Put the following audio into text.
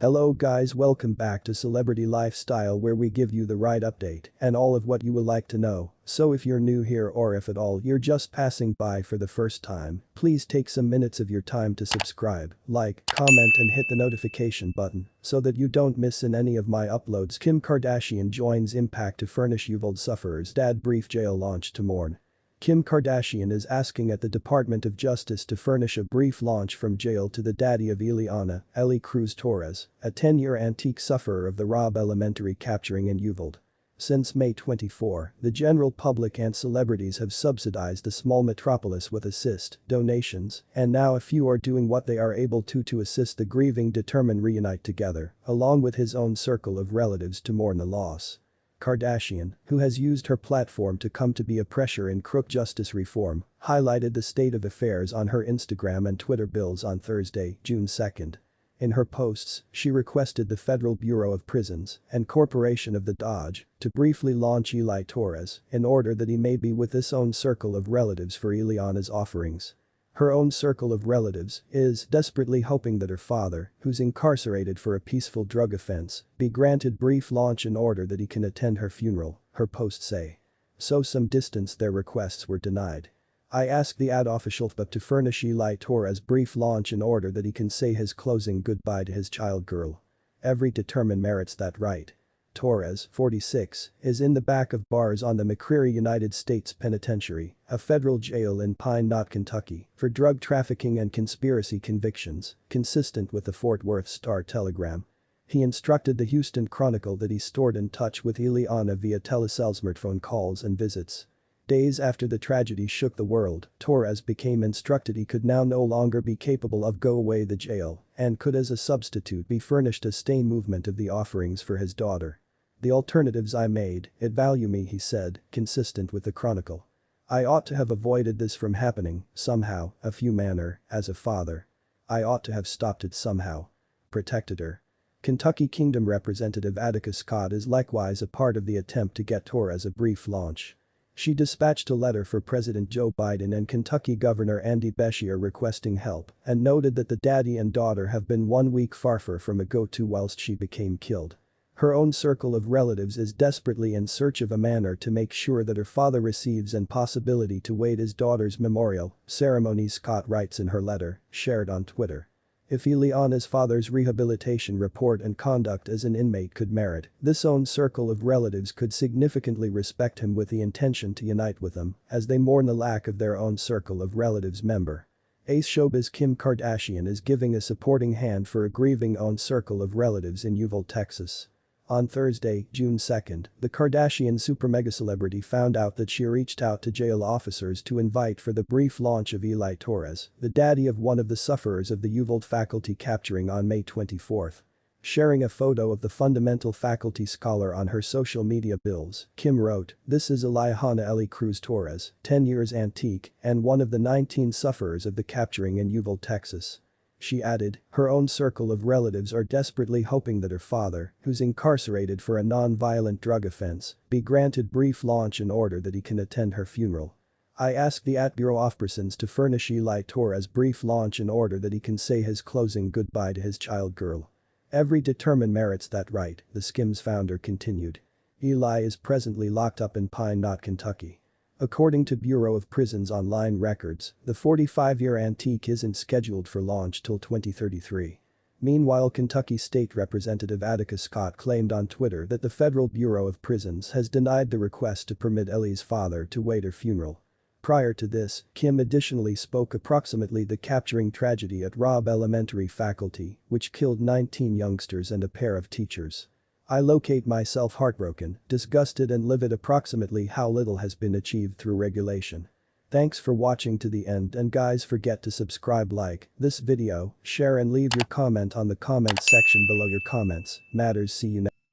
Hello guys, welcome back to Celebrity Lifestyle, where we give you the right update and all of what you would like to know. So if you're new here, or if at all you're just passing by for the first time, please take some minutes of your time to subscribe, like, comment and hit the notification button so that you don't miss in any of my uploads. Kim Kardashian joins impact to furnish uvaldes sufferers. Dad brief jail launch to mourn. Kim Kardashian is asking at the Department of Justice to furnish a brief launch from jail to the daddy of Ileana, Eli Cruz Torres, a 10-year antique sufferer of the Robb Elementary capturing in Uvalde. Since May 24, the general public and celebrities have subsidized the small metropolis with assist, donations, and now a few are doing what they are able to assist the grieving determined reunite together, along with his own circle of relatives to mourn the loss. Kardashian, who has used her platform to come to be a pressure in crook justice reform, highlighted the state of affairs on her Instagram and Twitter bills on Thursday, June 2. In her posts, she requested the Federal Bureau of Prisons and Corporation of the Dodge to briefly launch Eli Torres in order that he may be with his own circle of relatives for Ileana's offerings. Her own circle of relatives is desperately hoping that her father, who's incarcerated for a peaceful drug offense, be granted brief launch in order that he can attend her funeral, her posts say. So some distance their requests were denied. I ask the ad official to furnish Eli Torres brief launch in order that he can say his closing goodbye to his child girl. Every determined merits that right. Torres, 46, is in the back of bars on the McCreary United States Penitentiary, a federal jail in Pine Knot, Kentucky, for drug trafficking and conspiracy convictions, consistent with the Fort Worth Star-Telegram. He instructed the Houston Chronicle that he stored in touch with Ileana via telecell smartphone calls and visits. Days after the tragedy shook the world, Torres became instructed he could now no longer be capable of go away the jail and could as a substitute be furnished a stain movement of the offerings for his daughter. The alternatives I made, it value me, he said, consistent with the Chronicle. I ought to have avoided this from happening, somehow, a few manner, as a father. I ought to have stopped it somehow. Protected her. Kentucky Kingdom Representative Attica Scott is likewise a part of the attempt to get Torres a brief launch. She dispatched a letter for President Joe Biden and Kentucky Governor Andy Beshear requesting help and noted that the daddy and daughter have been 1 week far from a go-to whilst she became killed. Her own circle of relatives is desperately in search of a manner to make sure that her father receives an possibility to wait his daughter's memorial ceremony, Scott writes in her letter, shared on Twitter. If Ileana's father's rehabilitation report and conduct as an inmate could merit, this own circle of relatives could significantly respect him with the intention to unite with them as they mourn the lack of their own circle of relatives member. Ace showbiz Kim Kardashian is giving a supporting hand for a grieving own circle of relatives in Uvalde, Texas. On Thursday, June 2, the Kardashian super-mega celebrity found out that she reached out to jail officers to invite for the brief launch of Eli Torres, the daddy of one of the sufferers of the Uvalde faculty capturing on May 24. Sharing a photo of the fundamental faculty scholar on her social media bills, Kim wrote, "This is Ileana Eli Cruz Torres, 10 years antique, and one of the 19 sufferers of the capturing in Uvalde, Texas." She added, her own circle of relatives are desperately hoping that her father, who's incarcerated for a non-violent drug offense, be granted brief launch in order that he can attend her funeral. I ask the Bureau of Prisons to furnish Eli Torres brief launch in order that he can say his closing goodbye to his child girl. Every determined merits that right, the Skims founder continued. Eli is presently locked up in Pine Knot, Kentucky. According to Bureau of Prisons online records, the 45-year antique isn't scheduled for launch till 2033. Meanwhile, Kentucky State Representative Attica Scott claimed on Twitter that the Federal Bureau of Prisons has denied the request to permit Eli's father to wait her funeral. Prior to this, Kim additionally spoke approximately the capturing tragedy at Robb Elementary faculty, which killed 19 youngsters and a pair of teachers. I locate myself heartbroken, disgusted and livid approximately how little has been achieved through regulation. Thanks for watching to the end, and guys, forget to subscribe, like this video, share and leave your comment on the comments section below. Your comments matters. See you next.